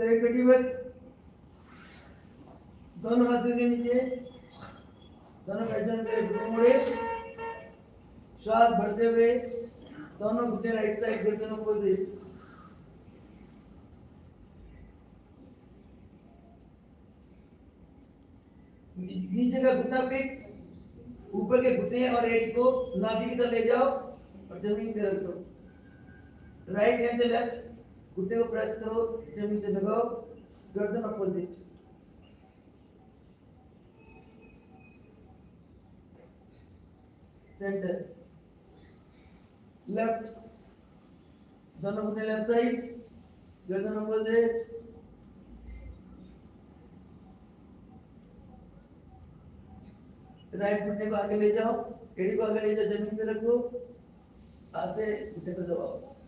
तेरे कटिबत दोनों हाथ के नीचे दोनों गर्दन पे घुटने मुड़े श्वास भरते हुए दोनों घुटने राइट साइड गर्दन अपोजिट नीचे का घुटना फिक्स ऊपर के घुटने और हेड को नाभि की तरफ ले जाओ और जमीन पे रख दो राइट हैंड से लेफ्ट घुटने को प्रेस करो जमीन से लगाओ गर्दन अपोजिट सेंटर लेफ्ट दोनों घुटने लेफ्ट साइड गर्दन अपोजिट राइट घुटने को आगे ले जाओ एड़ी को आगे ले जाओ जमीन पे रखो हाथ से घुटने को दबाओ